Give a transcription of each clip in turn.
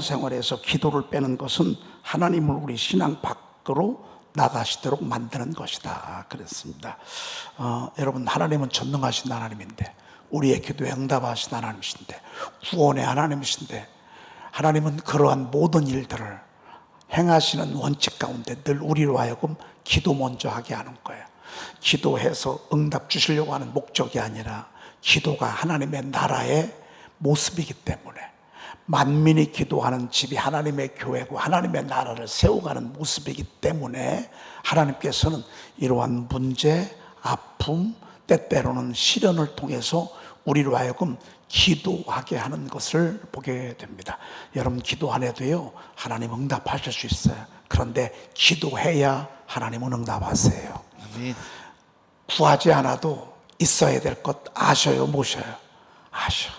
생활에서 기도를 빼는 것은 하나님을 우리 신앙 밖으로 나가시도록 만드는 것이다 그랬습니다. 여러분, 하나님은 전능하신 하나님인데, 우리의 기도에 응답하신 하나님이신데, 구원의 하나님이신데, 하나님은 그러한 모든 일들을 행하시는 원칙 가운데 늘 우리로 하여금 기도 먼저 하게 하는 거예요. 기도해서 응답 주시려고 하는 목적이 아니라 기도가 하나님의 나라의 모습이기 때문에, 만민이 기도하는 집이 하나님의 교회고 하나님의 나라를 세워가는 모습이기 때문에 하나님께서는 이러한 문제, 아픔, 때때로는 시련을 통해서 우리로 하여금 기도하게 하는 것을 보게 됩니다. 여러분, 기도 안 해도요 하나님 응답하실 수 있어요. 그런데 기도해야 하나님은 응답하세요. 아멘. 구하지 않아도 있어야 될 것 아셔요, 모셔요? 아셔.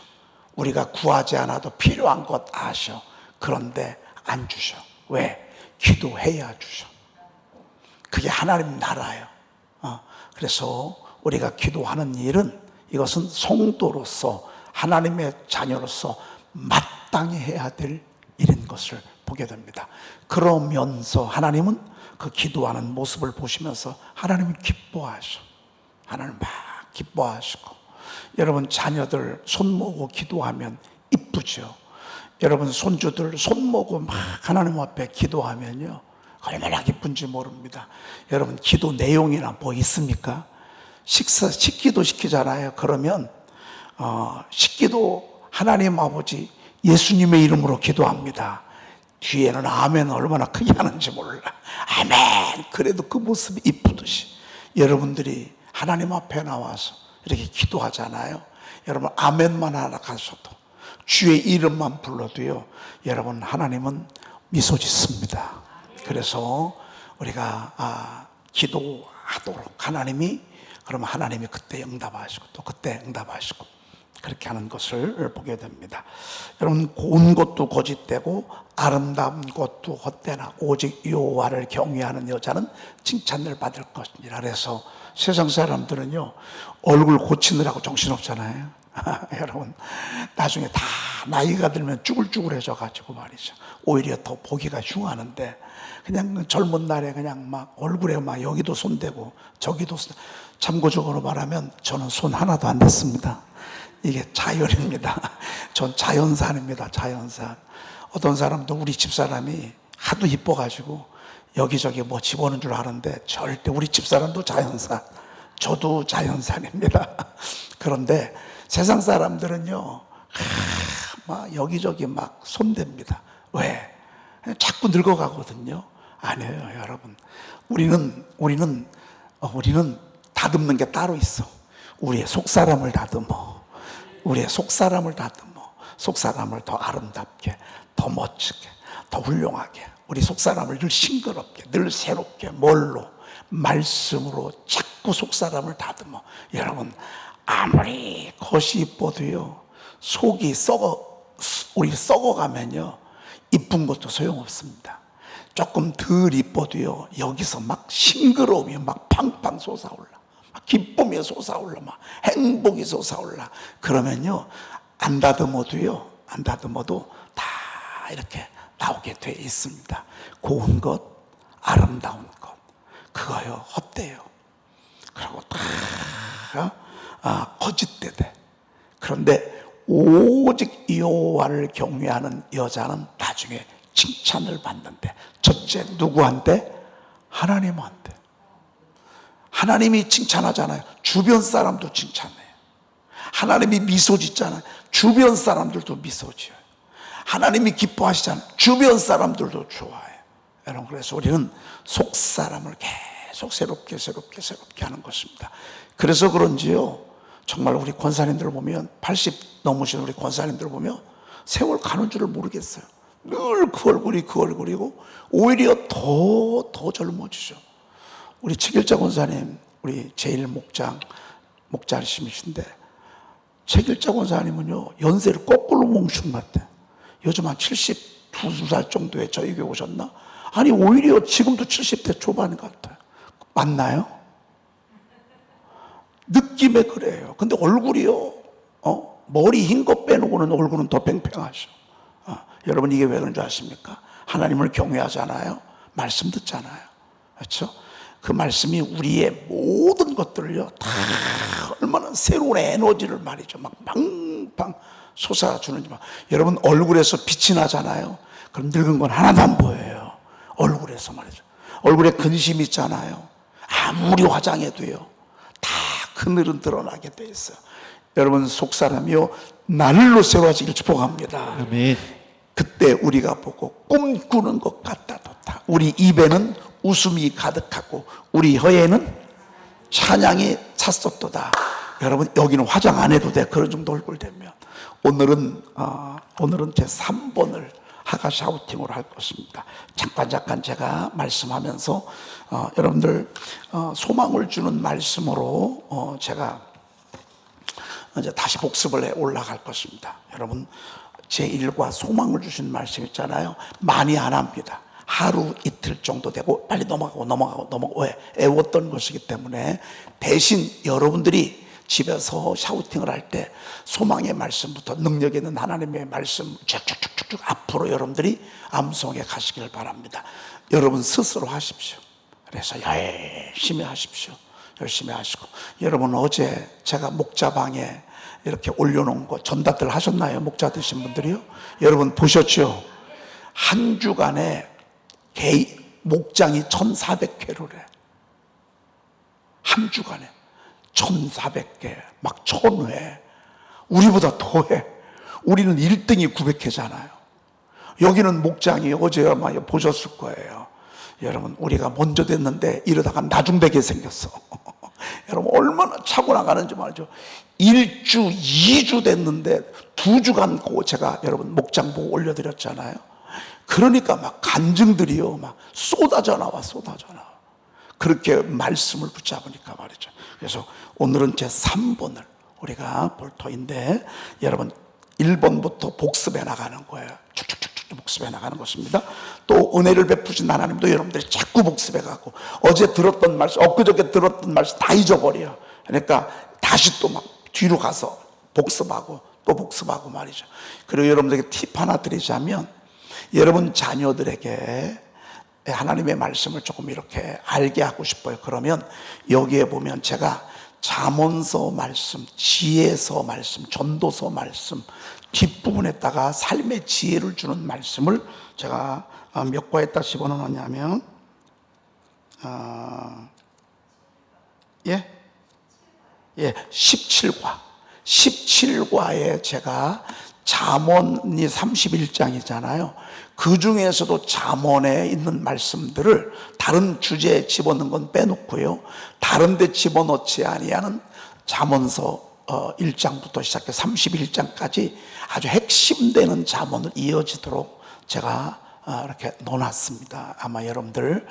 우리가 구하지 않아도 필요한 것 아셔. 그런데 안 주셔. 왜? 기도해야 주셔. 그게 하나님 나라예요. 그래서 우리가 기도하는 일은, 이것은 성도로서 하나님의 자녀로서 마땅히 해야 될 일인 것을 보게 됩니다. 그러면서 하나님은 그 기도하는 모습을 보시면서 하나님은 기뻐하셔. 하나님 막 기뻐하시고, 여러분 자녀들 손 모으고 기도하면 이쁘죠. 여러분 손주들 손 모으고 막 하나님 앞에 기도하면요 얼마나 기쁜지 모릅니다. 여러분, 기도 내용이나 뭐 있습니까? 식기도 시키잖아요. 그러면 식기도 하나님 아버지 예수님의 이름으로 기도합니다. 뒤에는 아멘 얼마나 크게 하는지 몰라. 아멘. 그래도 그 모습이 이쁘듯이 여러분들이 하나님 앞에 나와서 이렇게 기도하잖아요. 여러분, 아멘만 하나 가셔도, 주의 이름만 불러도요, 여러분 하나님은 미소 짓습니다. 그래서 우리가 기도하도록 그러면 하나님이 그때 응답하시고 또 그때 응답하시고 그렇게 하는 것을 보게 됩니다. 여러분, 고운 것도 거짓되고 아름다운 것도 헛되나 오직 여호와를 경외하는 여자는 칭찬을 받을 것이니라. 그래서 세상 사람들은요 얼굴 고치느라고 정신없잖아요. 여러분, 나중에 다 나이가 들면 쭈글쭈글해져 가지고 말이죠, 오히려 더 보기가 흉하는데, 그냥 젊은 날에 그냥 막 얼굴에 막 여기도 손대고 저기도 참고적으로 말하면 저는 손 하나도 안 댔습니다. 이게 자연입니다. 전 자연산입니다. 자연산. 어떤 사람도 우리 집사람이 하도 이뻐가지고 여기저기 뭐 집어넣는 줄 아는데, 절대 우리 집사람도 자연산, 저도 자연산입니다. 그런데 세상 사람들은요 막 여기저기 막 손댑니다. 왜? 자꾸 늙어가거든요. 아니에요, 여러분. 우리는 다듬는 게 따로 있어. 우리의 속사람을 다듬어. 우리의 속사람을 다듬어. 속사람을 더 아름답게, 더 멋지게, 더 훌륭하게, 우리 속사람을 늘 싱그럽게, 늘 새롭게, 뭘로? 말씀으로 자꾸 속사람을 다듬어. 여러분, 아무리 겉이 이뻐도요 속이 우리 썩어가면요 이쁜 것도 소용없습니다. 조금 덜 이뻐도요 여기서 막 싱그러움이 막 팡팡 솟아올라, 막 기쁨이 솟아올라, 막 행복이 솟아올라. 그러면요 안 다듬어도 다 이렇게 나오게 돼 있습니다. 고운 것, 아름다운 것, 그거요 헛돼요. 그리고 다 거짓되대. 그런데 오직 여호와를 경외하는 여자는 나중에 칭찬을 받는데, 첫째 누구한테? 하나님한테. 하나님이 칭찬하잖아요. 주변 사람도 칭찬해요. 하나님이 미소 짓잖아요. 주변 사람들도 미소 지어요. 하나님이 기뻐하시잖아요. 주변 사람들도 좋아해요. 여러분, 그래서 우리는 속 사람을 계속 새롭게 하는 것입니다. 그래서 그런지요 정말 우리 권사님들 보면, 80 넘으신 우리 권사님들 보면 세월 가는 줄을 모르겠어요. 늘 그 얼굴이고 오히려 더 젊어지죠. 우리 책일자 권사님, 우리 제일 목자님이신데, 책일자 권사님은요 연세를 거꾸로 몽춘 것 같아. 요즘 한 72살 정도에 저희 교회 오셨나? 아니, 오히려 지금도 70대 초반 같아요. 맞나요? 느낌에 그래요. 근데 얼굴이요 머리 흰 거 빼놓고는 얼굴은 더 팽팽하셔. 여러분 이게 왜 그런 줄 아십니까? 하나님을 경외하잖아요. 말씀 듣잖아요. 그렇죠? 그 말씀이 우리의 모든 것들을요 다 얼마나 새로운 에너지를 말이죠 막 팡팡 솟아주는지. 막 여러분 얼굴에서 빛이 나잖아요. 그럼 늙은 건 하나도 안 보여요. 얼굴에서 말이죠. 얼굴에 근심이 있잖아요. 아무리 화장해도요 다 그늘은 드러나게 돼 있어요. 여러분 속사람이요 날로 새로워지길 축복합니다. 아멘. 그때 우리가 보고 꿈꾸는 것 같다도다. 우리 입에는 웃음이 가득하고 우리 혀에는 찬양이 찼었도다. 여러분 여기는 화장 안 해도 돼. 그런 정도 얼굴 되면. 오늘은 제 3번을 하가 샤우팅으로 할 것입니다. 잠깐 제가 말씀하면서 여러분들 소망을 주는 말씀으로 제가 이제 다시 복습을 해 올라갈 것입니다. 여러분 제 일과 소망을 주신 말씀 있잖아요. 많이 안 합니다. 하루 이틀 정도 되고 빨리 넘어가고 왜? 애웠던 것이기 때문에 대신 여러분들이 집에서 샤우팅을 할 때 소망의 말씀부터 능력 있는 하나님의 말씀 쭉쭉쭉쭉 앞으로 여러분들이 암송해 가시길 바랍니다. 여러분 스스로 하십시오. 그래서 열심히 하십시오. 열심히 하시고. 여러분 어제 제가 목자방에 이렇게 올려놓은 거 전달들 하셨나요? 목자 되신 분들이요? 여러분 보셨죠? 한 주간에 목장이 1,400회를 해. 한 주간에 1,400개 막 1,000회. 우리보다 더해. 우리는 1등이 900회잖아요. 여기는 목장이 어제 아마 보셨을 거예요. 여러분 우리가 먼저 됐는데 이러다가 나중되게 생겼어. 여러분 얼마나 차고 나가는지 말이죠. 1주 2주 됐는데 2주간 고 제가 여러분 목장 보고 올려드렸잖아요. 그러니까 막 간증들이요 막 쏟아져 나와. 그렇게 말씀을 붙잡으니까 말이죠. 그래서 오늘은 제 3번을 우리가 볼 터인데 여러분 1번부터 복습해 나가는 거예요. 쭉쭉쭉쭉 복습해 나가는 것입니다. 또 은혜를 베푸신 하나님도 여러분들이 자꾸 복습해 가고 어제 들었던 말씀, 엊그저께 들었던 말씀 다 잊어버려요. 그러니까 다시 또 막 뒤로 가서 복습하고 또 복습하고 말이죠. 그리고 여러분들에게 팁 하나 드리자면 여러분 자녀들에게 하나님의 말씀을 조금 이렇게 알게 하고 싶어요. 그러면 여기에 보면 제가 잠언서 말씀, 지혜서 말씀, 전도서 말씀 뒷부분에다가 삶의 지혜를 주는 말씀을 제가 몇 과에다 집어넣었냐면 17과에 제가 잠언이 31장이잖아요. 그 중에서도 잠언에 있는 말씀들을 다른 주제에 집어넣은 건 빼놓고요. 다른 데 집어넣지 아니하는 잠언서 1장부터 시작해 31장까지 아주 핵심되는 잠언을 이어지도록 제가 이렇게 넣어놨습니다. 아마 여러분들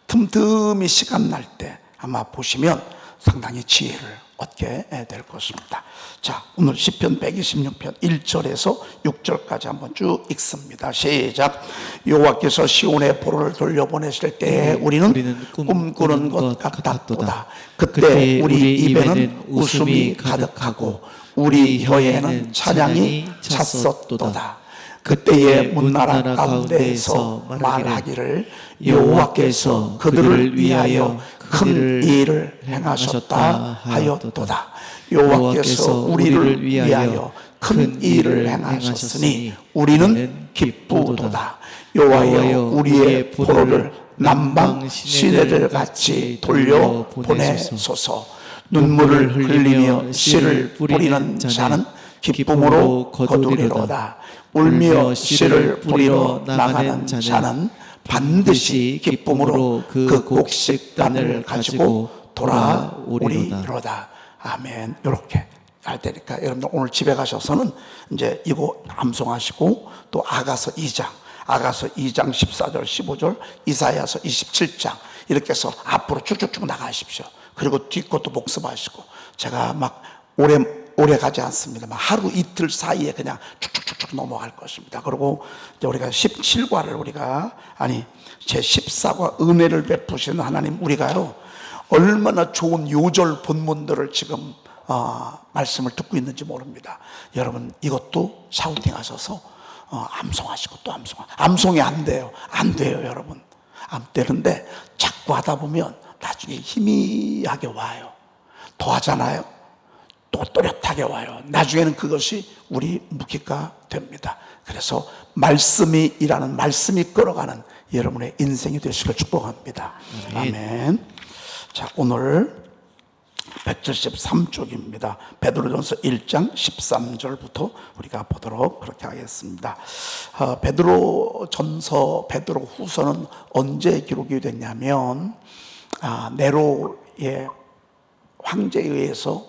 틈틈이 시간 날 때 아마 보시면 상당히 지혜를 얻게 될 것입니다. 자, 오늘 시편 126편 1절에서 6절까지 한번 쭉 읽습니다. 시작. 여호와께서 시온의 포로를 돌려보내실 때에 우리는 꿈꾸는 것 같았도다. 그때 우리 입에는 웃음이 가득하고 우리 혀에는 찬양이 찼었도다. 그때의 문나라 가운데에서 말하기를 여호와께서 그들을 위하여 큰 일을 행하셨다 하였도다. 여호와께서 우리를 위하여 큰 일을 행하셨으니 우리는 기쁘도다. 여호와여 우리의 포로를 남방 시내들 같이 돌려 보내소서. 눈물을 흘리며 씨를 뿌리는 자는 기쁨으로 거두리로다. 울며 씨를 뿌리러 나가는 자는 반드시 기쁨으로 그 곡식단을 가지고 돌아오리로다. 아멘. 이렇게 할 테니까 여러분들 오늘 집에 가셔서는 이제 이거 암송하시고 또 아가서 2장 14절 15절 이사야서 27장 이렇게 해서 앞으로 쭉쭉쭉 나가십시오. 그리고 뒷것도 복습하시고 제가 막 오래 가지 않습니다. 하루 이틀 사이에 그냥 쭉쭉쭉쭉 넘어갈 것입니다. 그리고 이제 우리가 17과를 제 14과 은혜를 베푸시는 하나님 우리가요 얼마나 좋은 요절 본문들을 지금 말씀을 듣고 있는지 모릅니다. 여러분 이것도 샤우팅 하셔서 암송하시고 또 암송이 안 돼요. 안 돼요, 여러분. 안 되는데 자꾸 하다 보면 나중에 희미하게 와요. 더 하잖아요. 또 또렷하게 와요. 나중에는 그것이 우리 무기가 됩니다. 그래서 말씀이 일하는, 말씀이 끌어가는 여러분의 인생이 되시길 축복합니다. 아멘. 자, 오늘 173쪽입니다. 베드로전서 1장 13절부터 우리가 보도록 그렇게 하겠습니다. 베드로전서, 베드로후서는 언제 기록이 됐냐면 네로의 황제에 의해서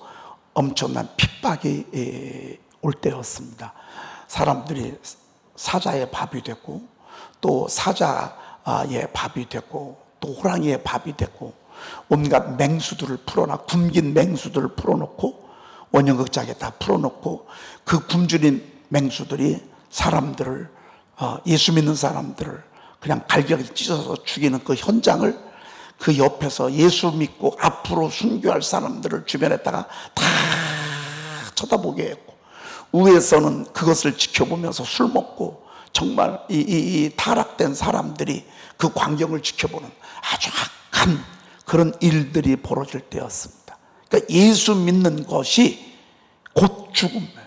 엄청난 핍박이 올 때였습니다. 사람들이 사자의 밥이 됐고, 또 사자의 밥이 됐고, 또 호랑이의 밥이 됐고, 온갖 맹수들을 굶긴 맹수들을 풀어놓고, 원형극장에 다 풀어놓고, 그 굶주린 맹수들이 사람들을, 예수 믿는 사람들을 그냥 갈기갈기 찢어서 죽이는 그 현장을, 그 옆에서 예수 믿고 앞으로 순교할 사람들을 주변에다가 다 쳐다보게 했고, 위에서는 그것을 지켜보면서 술 먹고, 정말 이 타락된 사람들이 그 광경을 지켜보는 아주 악한 그런 일들이 벌어질 때였습니다. 그러니까 예수 믿는 것이 곧 죽음이에요.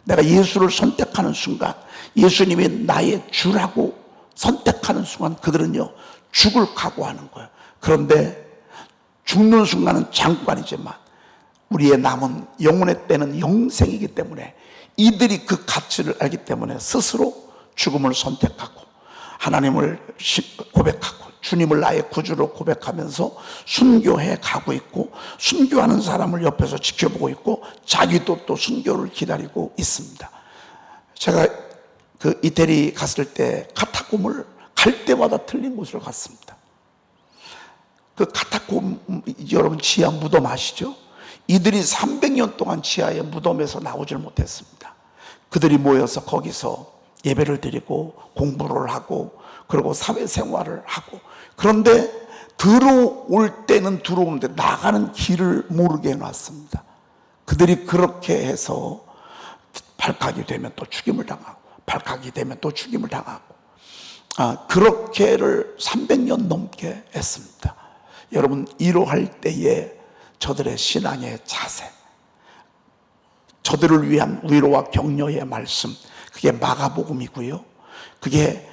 내가 예수를 선택하는 순간, 예수님이 나의 주라고 선택하는 순간 그들은요 죽을 각오하는 거예요. 그런데 죽는 순간은 잠깐이지만 우리의 남은 영혼의 때는 영생이기 때문에, 이들이 그 가치를 알기 때문에 스스로 죽음을 선택하고 하나님을 고백하고 주님을 나의 구주로 고백하면서 순교해 가고 있고, 순교하는 사람을 옆에서 지켜보고 있고, 자기도 또 순교를 기다리고 있습니다. 제가 그 이태리 갔을 때 카타콤을 갈 때마다 틀린 곳을 갔습니다. 그 카타콤, 여러분 지하 무덤 아시죠? 이들이 300년 동안 지하의 무덤에서 나오질 못했습니다. 그들이 모여서 거기서 예배를 드리고 공부를 하고 그리고 사회생활을 하고, 그런데 들어올 때는 들어오는데 나가는 길을 모르게 해놨습니다. 그들이 그렇게 해서 발각이 되면 또 죽임을 당하고, 발각이 되면 또 죽임을 당하고, 그렇게를 300년 넘게 했습니다. 여러분, 이러할 때에 저들의 신앙의 자세, 저들을 위한 위로와 격려의 말씀, 그게 마가복음이고요, 그게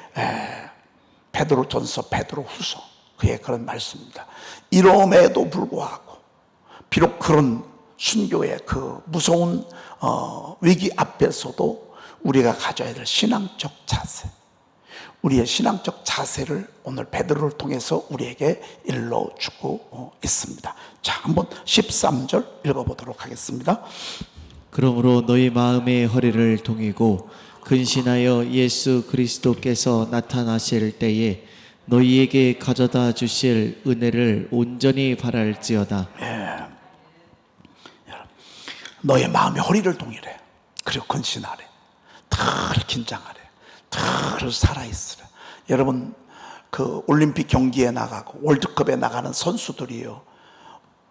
베드로전서, 베드로후서, 그의 그런 말씀입니다. 이럼에도 불구하고 비록 그런 순교의 그 무서운 위기 앞에서도 우리가 가져야 될 신앙적 자세, 우리의 신앙적 자세를 오늘 베드로를 통해서 우리에게 일러주고 있습니다. 자, 한번 13절 읽어보도록 하겠습니다. 그러므로 너희 마음의 허리를 동이고 근신하여 예수 그리스도께서 나타나실 때에 너희에게 가져다 주실 은혜를 온전히 바랄지어다. 너의 마음의 허리를 동이래. 그리고 근신하래. 늘 긴장하래. 늘 살아있으래. 여러분, 그 올림픽 경기에 나가고 월드컵에 나가는 선수들이요,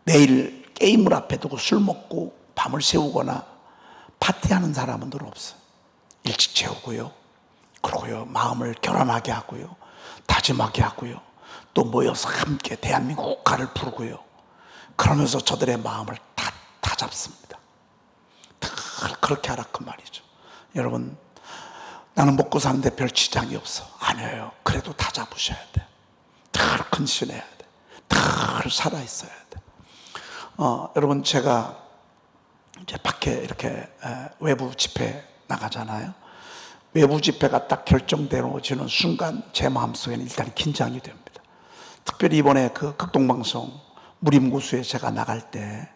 매일 게임을 앞에 두고 술 먹고 밤을 새우거나 파티하는 사람은 늘 없어요. 일찍 재우고요, 그러고요 마음을 결함하게 하고요, 다짐하게 하고요, 또 모여서 함께 대한민국 국가를 부르고요, 그러면서 저들의 마음을 다 잡습니다. 늘 그렇게 하라 그 말이죠. 여러분, 나는 먹고 사는데 별 지장이 없어. 아니에요. 그래도 다 잡으셔야 돼. 늘 근신해야 돼. 늘 살아있어야 돼. 여러분, 제가 이제 밖에 이렇게 외부 집회 나가잖아요. 외부 집회가 딱 결정되어지는 순간 제 마음속에는 일단 긴장이 됩니다. 특별히 이번에 그 극동방송 무림고수에 제가 나갈 때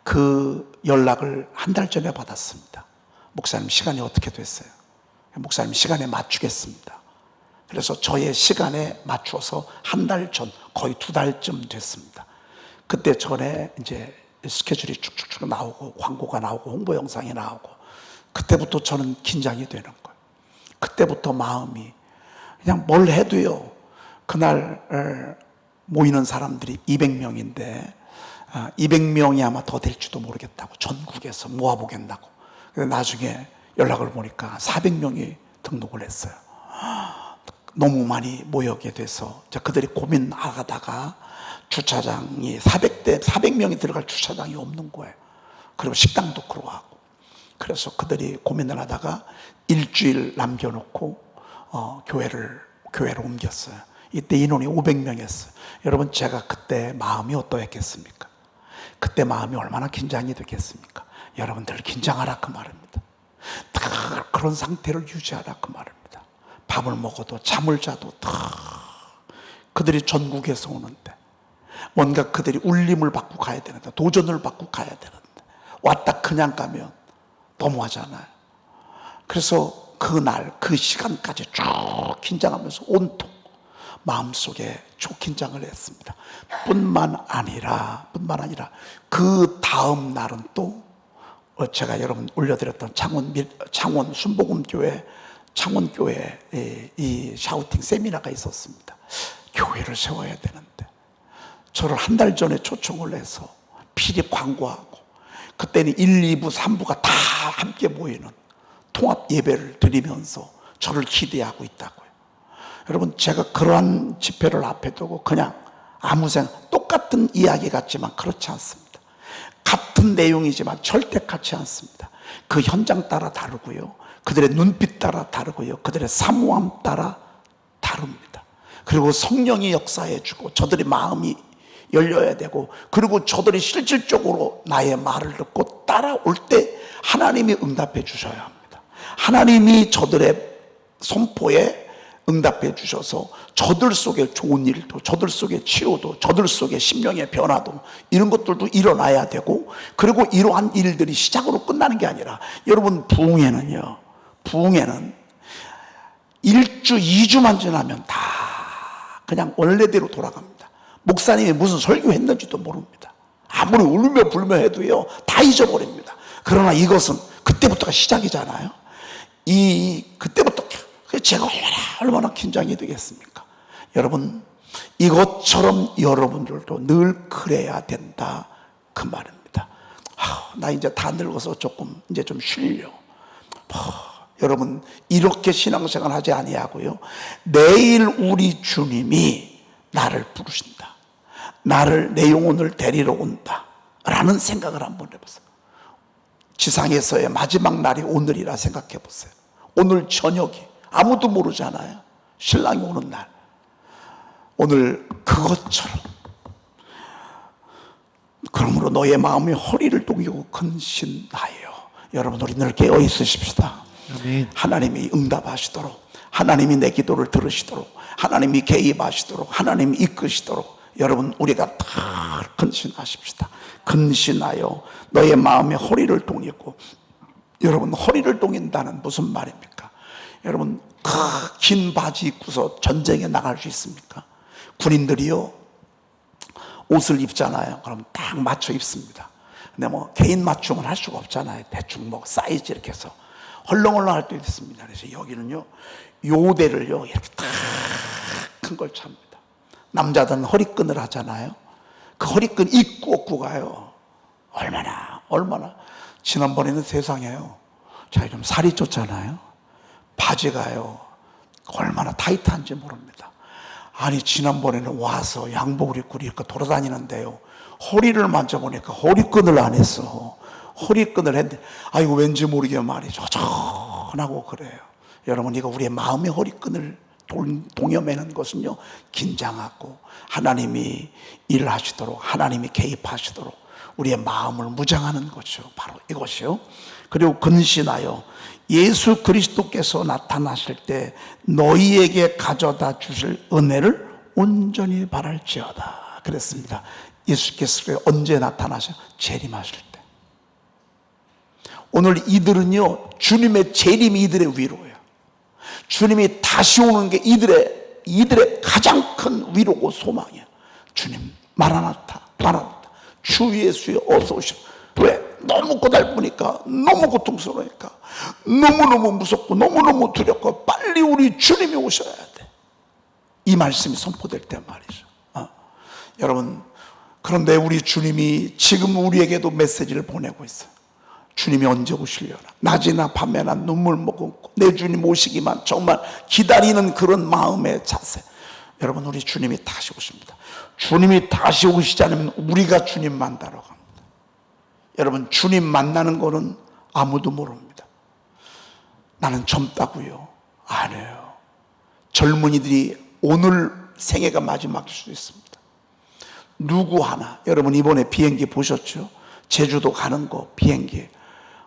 그 연락을 한 달 전에 받았습니다. 목사님, 시간이 어떻게 됐어요? 목사님, 시간에 맞추겠습니다. 그래서 저의 시간에 맞춰서 한 달 전, 거의 2달쯤 됐습니다. 그때 전에 이제 스케줄이 쭉쭉쭉 나오고 광고가 나오고 홍보 영상이 나오고, 그때부터 저는 긴장이 되는 거예요. 그때부터 마음이 그냥 뭘 해도요, 그날 모이는 사람들이 200명인데 200명이 아마 더 될지도 모르겠다고 전국에서 모아보겠다고. 근데 나중에 연락을 보니까 400명이 등록을 했어요. 너무 많이 모여게 돼서 그들이 고민하다가 주차장이 400명이 들어갈 주차장이 없는 거예요. 그리고 식당도 그러하고. 그래서 그들이 고민을 하다가 일주일 남겨놓고 교회를 옮겼어요. 이때 인원이 500명이었어요. 여러분, 제가 그때 마음이 어떠했겠습니까? 그때 마음이 얼마나 긴장이 됐겠습니까? 여러분들 긴장하라 그 말입니다. 다 그런 상태를 유지하라 그 말입니다. 밥을 먹어도 잠을 자도 다 그들이 전국에서 오는데 뭔가 그들이 울림을 받고 가야 되는데, 도전을 받고 가야 되는데 왔다 그냥 가면 너무하잖아요. 그래서 그날 그 시간까지 쭉 긴장하면서 온통 마음속에 쭉 긴장을 했습니다. 뿐만 아니라 그 다음 날은 또 제가 여러분 올려드렸던 창원 순복음교회 창원교회 이 샤우팅 세미나가 있었습니다. 교회를 세워야 되는데 저를 한 달 전에 초청을 해서 필히 광고하고, 그때는 1, 2부, 3부가 다 함께 모이는 통합 예배를 드리면서 저를 기대하고 있다고요. 여러분, 제가 그러한 집회를 앞에 두고 그냥 아무 생각, 똑같은 이야기 같지만 그렇지 않습니다. 같은 내용이지만 절대 같지 않습니다. 그 현장 따라 다르고요, 그들의 눈빛 따라 다르고요, 그들의 사모함 따라 다릅니다. 그리고 성령이 역사해 주고 저들의 마음이 열려야 되고, 그리고 저들이 실질적으로 나의 말을 듣고 따라올 때 하나님이 응답해 주셔야 합니다. 하나님이 저들의 선포에 응답해 주셔서 저들 속에 좋은 일도, 저들 속에 치유도, 저들 속에 심령의 변화도, 이런 것들도 일어나야 되고, 그리고 이러한 일들이 시작으로 끝나는 게 아니라, 여러분, 부흥회는 1주, 2주만 지나면 다 그냥 원래대로 돌아갑니다. 목사님이 무슨 설교했는지도 모릅니다. 아무리 울며 불며 해도요, 다 잊어버립니다. 그러나 이것은 그때부터가 시작이잖아요. 그때부터 제가 얼마나 긴장이 되겠습니까? 여러분, 이것처럼 여러분들도 늘 그래야 된다 그 말입니다. 나 이제 다 늙어서 이제 좀 쉬려. 여러분, 이렇게 신앙생활 하지 아니하고요, 내일 우리 주님이 나를 부르신다, 나를, 내 영혼을 데리러 온다 라는 생각을 한번 해보세요. 지상에서의 마지막 날이 오늘이라 생각해 보세요. 오늘 저녁이 아무도 모르잖아요. 신랑이 오는 날. 오늘 그것처럼, 그러므로 너의 마음의 허리를 동이고 근신하여. 여러분, 우리 늘 깨어 있으십시다. 아멘. 하나님이 응답하시도록, 하나님이 내 기도를 들으시도록, 하나님이 개입하시도록, 하나님이 이끄시도록 여러분, 우리가 다 근신하십시다. 근신하여 너의 마음의 허리를 동이고. 여러분, 허리를 동인다는 무슨 말입니까? 여러분, 그 긴 바지 입고서 전쟁에 나갈 수 있습니까? 군인들이요, 옷을 입잖아요. 그럼 딱 맞춰 입습니다. 근데 뭐 개인 맞춤을 할 수가 없잖아요. 대충 뭐 사이즈 이렇게 해서 헐렁헐렁 할 때도 있습니다. 그래서 여기는요, 요대를요 이렇게 딱 큰 걸 찹니다. 남자들은 허리끈을 하잖아요. 그 허리끈 입고 얻고 가요. 얼마나. 지난번에는 세상에요, 자, 좀 살이 쪘잖아요. 바지가요 얼마나 타이트한지 모릅니다. 아니, 지난번에는 와서 양복을 입고 이렇게 돌아다니는데요, 허리를 만져보니까 허리끈을 안 했어. 허리끈을 했는데, 아이고, 왠지 모르게 말이죠, 허전하고 그래요. 여러분, 이거 우리의 마음의 허리끈을 동여매는 것은요, 긴장하고 하나님이 일하시도록, 하나님이 개입하시도록 우리의 마음을 무장하는 거죠. 바로 이것이요. 그리고 근신하여 예수 그리스도께서 나타나실 때 너희에게 가져다 주실 은혜를 온전히 바랄지어다 그랬습니다. 예수께서 언제 나타나셔? 재림하실 때. 오늘 이들은요, 주님의 재림이 이들의 위로예요. 주님이 다시 오는 게 이들의 가장 큰 위로고 소망이에요. 주님, 마라나타, 주 예수여 어서 오시오. 왜? 너무 고달프니까, 너무 고통스러우니까, 너무너무 무섭고 너무너무 두렵고 빨리 우리 주님이 오셔야 돼. 이 말씀이 선포될 때 말이죠. 여러분, 그런데 우리 주님이 지금 우리에게도 메시지를 보내고 있어요. 주님이 언제 오시려나, 낮이나 밤에나 눈물 머금고 내 주님 오시기만 정말 기다리는 그런 마음의 자세. 여러분, 우리 주님이 다시 오십니다. 주님이 다시 오시지 않으면 우리가 주님 만나러 갑니다. 여러분, 주님 만나는 거는 아무도 모릅니다. 나는 젊다고요? 아니에요. 젊은이들이 오늘 생애가 마지막일 수도 있습니다. 누구 하나, 여러분 이번에 비행기 보셨죠? 제주도 가는 거 비행기.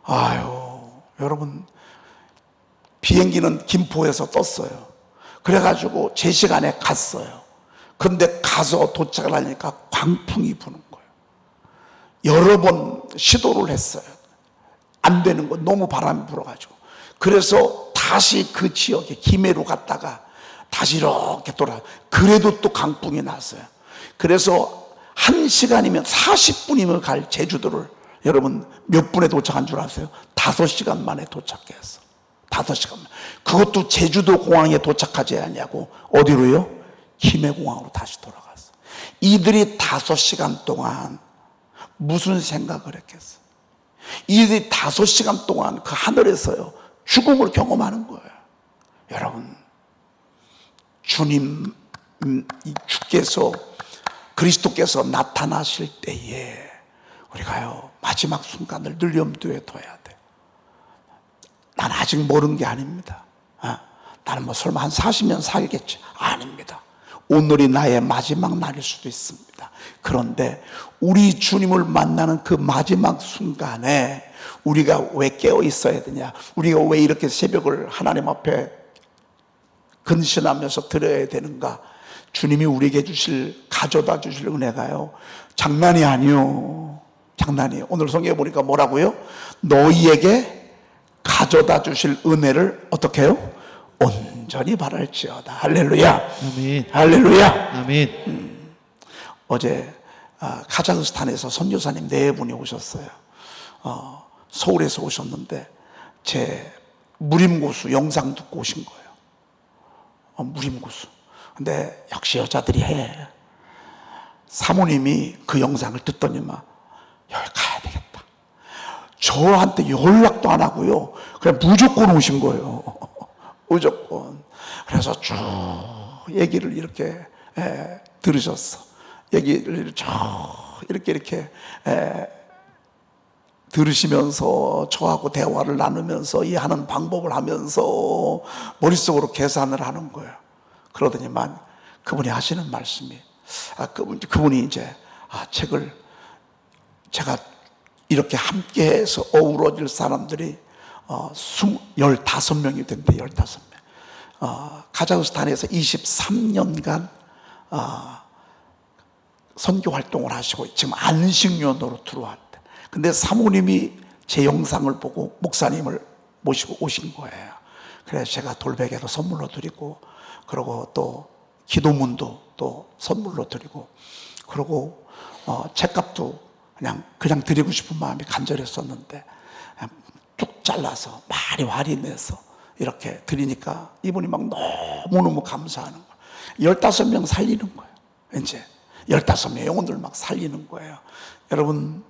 아유, 여러분 비행기는 김포에서 떴어요. 그래가지고 제 시간에 갔어요. 그런데 가서 도착을 하니까 광풍이 부는 거예요. 여러 번 시도를 했어요. 안 되는 거, 너무 바람이 불어가지고. 그래서 다시 그 지역에 김해로 갔다가 다시 이렇게 돌아. 그래도 또 강풍이 났어요. 그래서 1시간이면 40분이면 갈 제주도를 여러분 몇 분에 도착한 줄 아세요? 5시간 만에 도착했어. 5시간 만에. 그것도 제주도 공항에 도착하지 않냐고. 어디로요? 김해공항으로 다시 돌아갔어. 이들이 5시간 동안 무슨 생각을 했겠어? 이들이 5시간 동안 그 하늘에서요 죽음을 경험하는 거예요. 여러분, 주님, 주께서, 그리스도께서 나타나실 때에 우리가요 마지막 순간을 늘 염두에 둬야 돼. 난 아직 모르는 게 아닙니다. 나는 뭐 설마 한 40년 살겠지? 아닙니다. 오늘이 나의 마지막 날일 수도 있습니다. 그런데 우리 주님을 만나는 그 마지막 순간에 우리가 왜 깨어 있어야 되냐? 우리가 왜 이렇게 새벽을 하나님 앞에 근신하면서 드려야 되는가? 주님이 우리에게 주실, 가져다 주실 은혜가요 장난이 아니요. 장난이에요. 오늘 성경에 보니까 뭐라고요? 너희에게 가져다 주실 은혜를 어떻게 해요? 온전히 바랄지어다. 할렐루야. 아멘. 할렐루야. 아멘. 어제 카자흐스탄에서 선교사님 4분이 오셨어요. 서울에서 오셨는데 제 무림고수 영상 듣고 오신 거예요. 무림고수. 근데 역시 여자들이 해. 사모님이 그 영상을 듣더니만 여기 가야 되겠다. 저한테 연락도 안 하고요. 그냥 무조건 오신 거예요. 무조건. 그래서 쭉 얘기를 이렇게 들으셨어. 얘기를 쭉 이렇게 들으시면서 저하고 대화를 나누면서 이 하는 방법을 하면서 머릿속으로 계산을 하는 거예요. 그러더니만 그분이 하시는 말씀이 그분이 이제 책을 제가 이렇게 함께해서 어우러질 사람들이 15명이 된대. 15명. 카자흐스탄에서 23년간 선교 활동을 하시고 지금 안식년으로 들어왔대. 근데 사모님이 제 영상을 보고 목사님을 모시고 오신 거예요. 그래서 제가 돌베개도 선물로 드리고, 그리고 또 기도문도 또 선물로 드리고, 그리고 책값도 그냥 드리고 싶은 마음이 간절했었는데 뚝 잘라서 많이 할인해서 이렇게 드리니까 이분이 막 너무너무 감사하는 거예요. 15명 살리는 거예요. 이제 15명 영혼들 막 살리는 거예요. 여러분,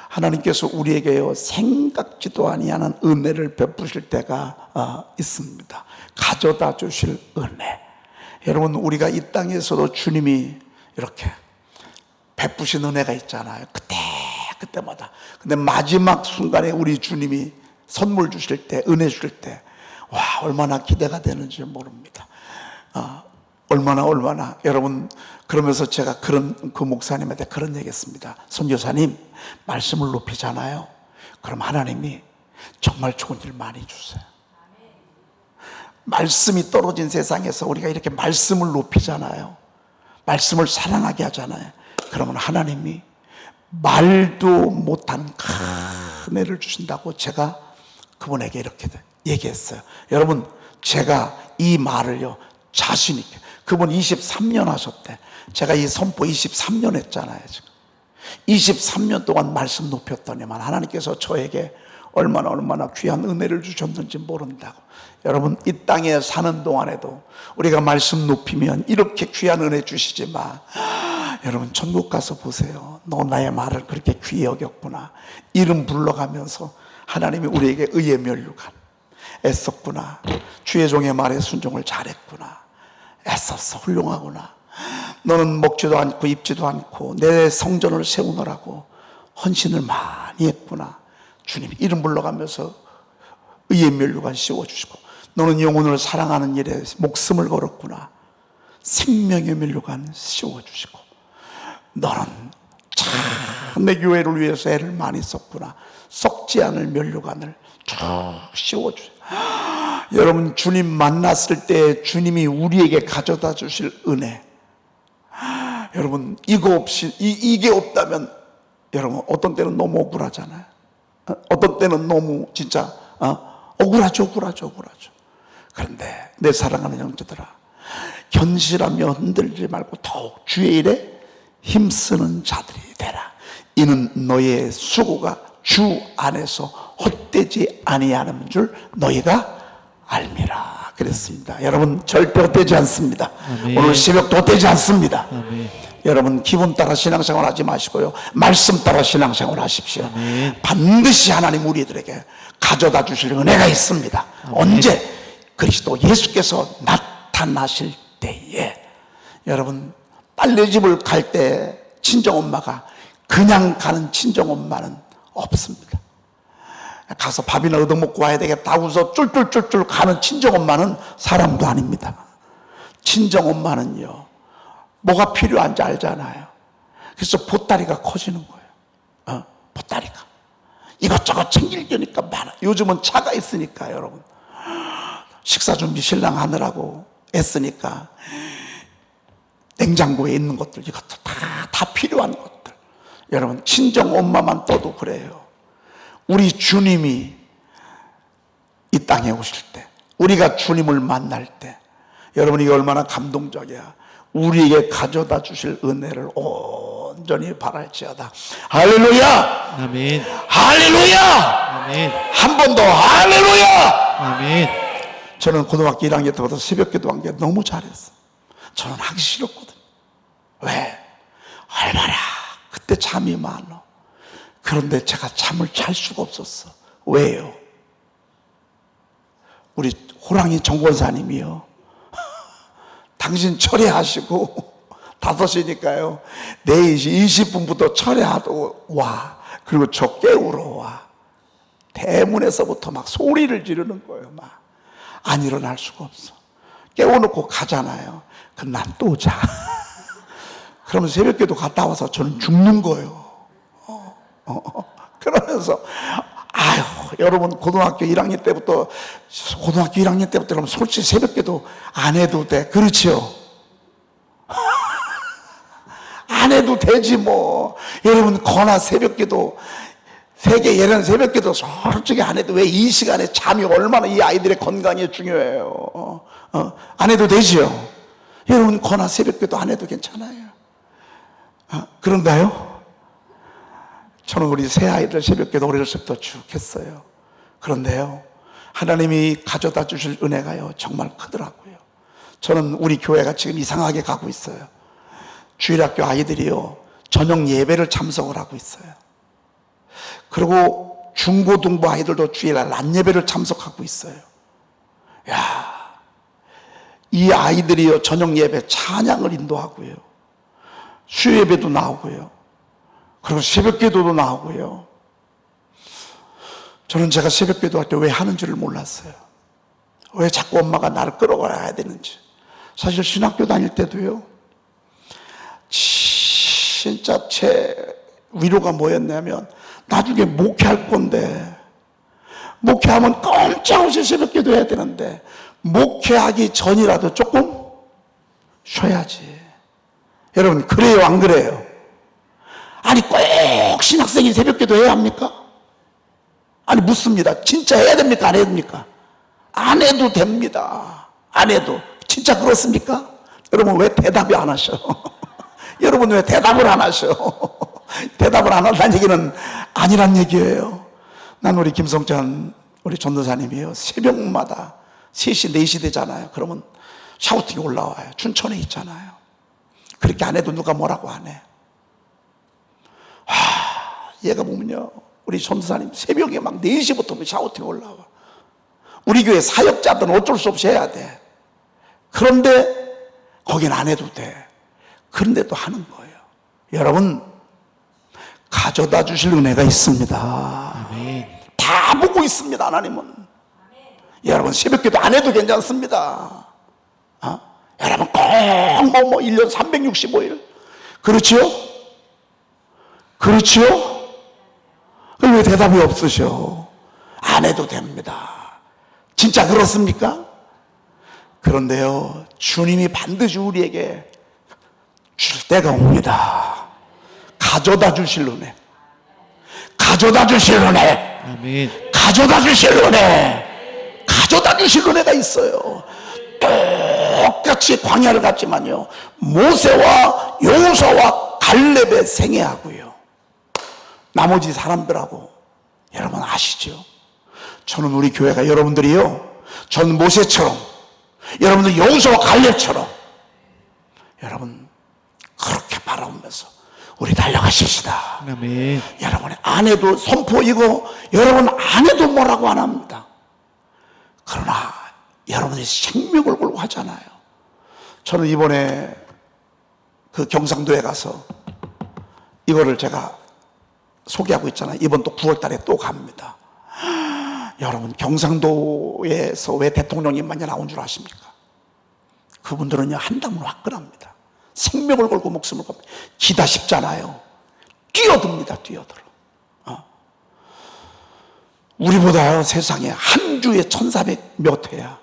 하나님께서 우리에게요 생각지도 아니하는 은혜를 베푸실 때가 있습니다. 가져다 주실 은혜. 여러분, 우리가 이 땅에서도 주님이 이렇게 베푸신 은혜가 있잖아요. 그때마다. 근데 마지막 순간에 우리 주님이 선물 주실 때, 은혜 주실 때, 와, 얼마나 기대가 되는지 모릅니다. 얼마나. 여러분, 그러면서 제가 그 목사님한테 그런 얘기 했습니다. 선교사님, 말씀을 높이잖아요. 그럼 하나님이 정말 좋은 일 많이 주세요. 말씀이 떨어진 세상에서 우리가 이렇게 말씀을 높이잖아요. 말씀을 사랑하게 하잖아요. 그러면 하나님이 말도 못한 큰 은혜를 주신다고 제가 그분에게 이렇게 얘기했어요. 여러분, 제가 이 말을요 자신 있게, 그분 23년 하셨대. 제가 이 선포 23년 했잖아요. 지금 23년 동안 말씀 높였더니만 하나님께서 저에게 얼마나 귀한 은혜를 주셨는지 모른다고. 여러분, 이 땅에 사는 동안에도 우리가 말씀 높이면 이렇게 귀한 은혜 주시지만, 여러분 천국 가서 보세요. 너 나의 말을 그렇게 귀히 여겼구나. 이름 불러가면서 하나님이 우리에게 의의 면류관, 애썼구나, 주의 종의 말에 순종을 잘했구나, 애썼어, 훌륭하구나, 너는 먹지도 않고 입지도 않고 내 성전을 세우느라고 헌신을 많이 했구나, 주님 이름 불러가면서 의의 면류관 씌워주시고, 너는 영혼을 사랑하는 일에 목숨을 걸었구나, 생명의 면류관 씌워주시고, 너는 참 내 교회를 위해서 애를 많이 썼구나, 썩지 않을 면류관을 쭉 씌워주세요. 여러분, 주님 만났을 때 주님이 우리에게 가져다 주실 은혜, 여러분 이거 없이 이게 없다면 여러분 어떤 때는 너무 억울하잖아요. 어떤 때는 너무 진짜 억울하죠. 그런데 내 사랑하는 형제들아, 견실하며 흔들리지 말고 더욱 주의 일에 힘쓰는 자들이 되라. 이는 너의 수고가 주 안에서 헛되지 아니하는 줄 너희가 알미라. 그랬습니다. 여러분 절대 헛되지 않습니다. 아멘. 오늘 새벽도 헛되지 않습니다. 아멘. 여러분 기분 따라 신앙생활 하지 마시고요, 말씀 따라 신앙생활 하십시오. 아멘. 반드시 하나님 우리들에게 가져다 주실 은혜가 있습니다. 아멘. 언제? 그리스도 예수께서 나타나실 때에. 여러분 빨래집을 갈 때 친정엄마가 그냥 가는 친정엄마는 없습니다. 가서 밥이나 얻어먹고 와야 되겠다 하고서 쫄쫄쫄쫄 가는 친정엄마는 사람도 아닙니다. 친정엄마는요, 뭐가 필요한지 알잖아요. 그래서 보따리가 커지는 거예요. 보따리가 이것저것 챙길 거니까 많아. 요즘은 차가 있으니까 여러분, 식사 준비 신랑 하느라고 애쓰니까 냉장고에 있는 것들, 이것도 다 필요한 것들. 여러분 친정 엄마만 떠도 그래요. 우리 주님이 이 땅에 오실 때, 우리가 주님을 만날 때, 여러분 이게 얼마나 감동적이야. 우리에게 가져다 주실 은혜를 온전히 바랄지어다. 할렐루야. 아멘. 할렐루야. 아멘. 한 번 더 할렐루야. 아멘. 저는 고등학교 1학년 때부터 새벽 기도한 게 너무 잘했어. 저는 하기 싫었거든. 왜? 얼마나 그때 잠이 많아. 그런데 제가 잠을 잘 수가 없었어. 왜요? 우리 호랑이 정권사님이요, 당신 철회하시고 5시니까요 4시 20분부터 철회하고 와. 그리고 저 깨우러 와. 대문에서부터 막 소리를 지르는 거예요. 막 안 일어날 수가 없어. 깨워놓고 가잖아요. 그럼 난 또 자. 그러면 새벽기도 갔다 와서 저는 죽는 거예요. 그러면서 아유, 여러분 고등학교 1학년 때부터 그럼 솔직히 새벽기도 안 해도 돼. 그렇지요? 안 해도 되지 뭐. 여러분 거나 새벽기도, 세계 예련 새벽기도 솔직히 안 해도, 왜 이 시간에 잠이 얼마나 이 아이들의 건강에 중요해요. 안 해도 되지요? 여러분 거나 새벽기도 안 해도 괜찮아요. 그런가요? 저는 우리 새 아이들 새벽기도 어렸을 때부터 쭉 했어요. 그런데요, 하나님이 가져다 주실 은혜가요 정말 크더라고요. 저는 우리 교회가 지금 이상하게 가고 있어요. 주일학교 아이들이요 저녁 예배를 참석을 하고 있어요. 그리고 중고등부 아이들도 주일날 낮 예배를 참석하고 있어요. 야, 이 아이들이요 저녁 예배 찬양을 인도하고요, 수요 예배도 나오고요, 그리고 새벽 기도도 나오고요. 저는 제가 새벽 기도할 때 왜 하는지를 몰랐어요. 왜 자꾸 엄마가 나를 끌어가야 되는지. 사실 신학교 다닐 때도요, 진짜 제 위로가 뭐였냐면, 나중에 목회할 건데, 목회하면 꼼짝없이 새벽 기도 해야 되는데, 목회하기 전이라도 조금 쉬어야지. 여러분 그래요 안 그래요? 아니 꼭 신학생이 새벽 기도 해야 합니까? 아니 묻습니다. 진짜 해야 됩니까? 안 해야 됩니까? 안 해도 됩니다. 안 해도. 진짜 그렇습니까? 여러분 왜 대답이 안 하셔? 여러분 왜 대답을 안 하셔? 대답을 안 한다는 얘기는 아니란 얘기예요. 난 우리 김성찬 우리 전도사님이요, 새벽마다 3시 4시 되잖아요. 그러면 샤우팅이 올라와요. 춘천에 있잖아요. 그렇게 안 해도 누가 뭐라고 안 해. 얘가 보면요 우리 전도사님 새벽에 막 4시부터 샤우팅이 올라와. 우리 교회 사역자들은 어쩔 수 없이 해야 돼. 그런데 거긴 안 해도 돼. 그런데도 하는 거예요. 여러분, 가져다 주실 은혜가 있습니다. 아멘. 다 보고 있습니다, 하나님은. 여러분, 새벽기도 안 해도 괜찮습니다. 여러분, 꼭 1년 365일. 그렇지요? 그렇지요? 왜 대답이 없으셔? 안 해도 됩니다. 진짜 그렇습니까? 그런데요, 주님이 반드시 우리에게 줄 때가 옵니다. 가져다 주실 은혜. 가져다 주실 은혜. 아멘. 가져다 주실 은혜. 가져다 주실 은혜가 있어요. 똑같이 광야를 갔지만요, 모세와 여호수아와 갈렙의 생애하고요, 나머지 사람들하고 여러분 아시죠? 저는 우리 교회가 여러분들이요, 전 모세처럼, 여러분들 여호수아와 갈렙처럼 여러분 그렇게 바라보면서 우리 달려가십시다. 아멘. 여러분의 아내도 선포 이거 여러분 아내도 뭐라고 안 합니다. 그러나 여러분이 생명을 걸고 하잖아요. 저는 이번에 그 경상도에 가서 이거를 제가 소개하고 있잖아요. 이번 또 9월 달에 또 갑니다. 여러분, 경상도에서 왜 대통령님만이 나온 줄 아십니까? 그분들은요, 한담은 화끈합니다. 생명을 걸고 목숨을 겁니다. 기다 싶잖아요. 뛰어듭니다. 뛰어들어. 우리보다 세상에 한 주에 1400몇 회야.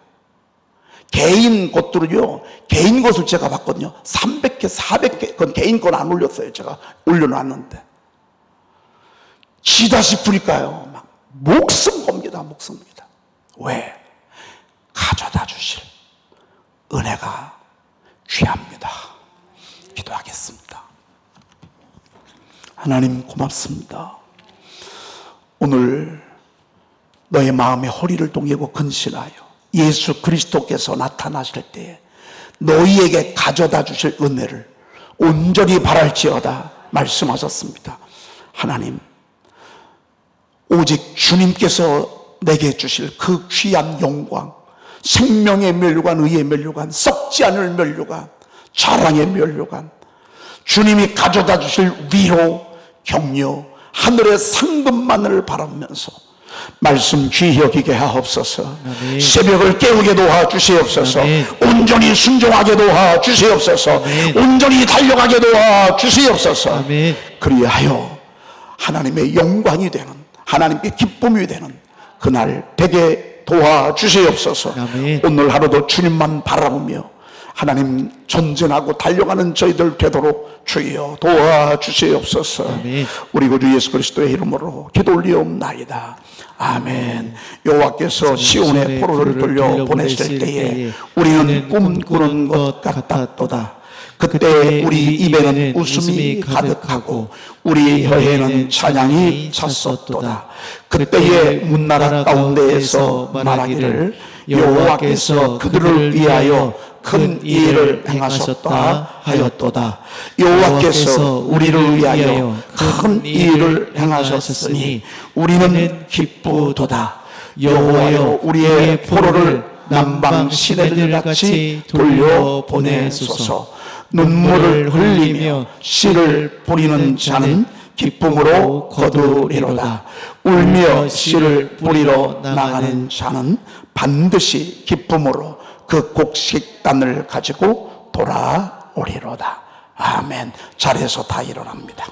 개인 것들은요, 개인 것을 제가 봤거든요. 300개, 400개, 그건 개인 건 안 올렸어요. 제가 올려놨는데. 기다 싶으니까요, 막 목숨 겁니다. 목숨입니다. 왜? 가져다 주실 은혜가 귀합니다. 기도하겠습니다. 하나님 고맙습니다. 오늘 너의 마음의 허리를 동이고 근신하여 예수 그리스도께서 나타나실 때에 너희에게 가져다 주실 은혜를 온전히 바랄지어다 말씀하셨습니다. 하나님, 오직 주님께서 내게 주실 그 귀한 영광, 생명의 면류관, 의의 면류관, 썩지 않을 면류관, 자랑의 면류관, 주님이 가져다 주실 위로, 격려, 하늘의 상급만을 바라면서 말씀 귀히 여기게 하옵소서. 아멘. 새벽을 깨우게 도와주시옵소서. 아멘. 온전히 순종하게 도와주시옵소서. 아멘. 온전히 달려가게 도와주시옵소서. 아멘. 그리하여 하나님의 영광이 되는, 하나님께 기쁨이 되는 그날 되게 도와주시옵소서. 아멘. 오늘 하루도 주님만 바라보며 하나님 전진하고 달려가는 저희들 되도록 주여 도와주시옵소서. 아멘. 우리 구주 예수 그리스도의 이름으로 기도 올리옵나이다. 아멘. 여호와께서 시온의 포로를 돌려 보내실 때에 우리는 꿈꾸는 것 같았도다. 그때 우리 입에는 웃음이 가득하고 우리 혀에는 찬양이 찼었도다. 그때에 문나라 가운데에서 말하기를 여호와께서 그들을 위하여 큰 일을 행하셨다 하였도다. 여호와께서 우리를 위하여 큰 일을 행하셨으니 우리는 기쁘도다. 여호와여 우리의 포로를 남방 시내들같이 돌려보내소서. 눈물을 흘리며 씨를 뿌리는 자는 기쁨으로 거두리로다. 울며 씨를 뿌리러 나가는 자는 반드시 기쁨으로 그 곡식단을 가지고 돌아오리로다. 아멘. 자리에서 다 일어납니다.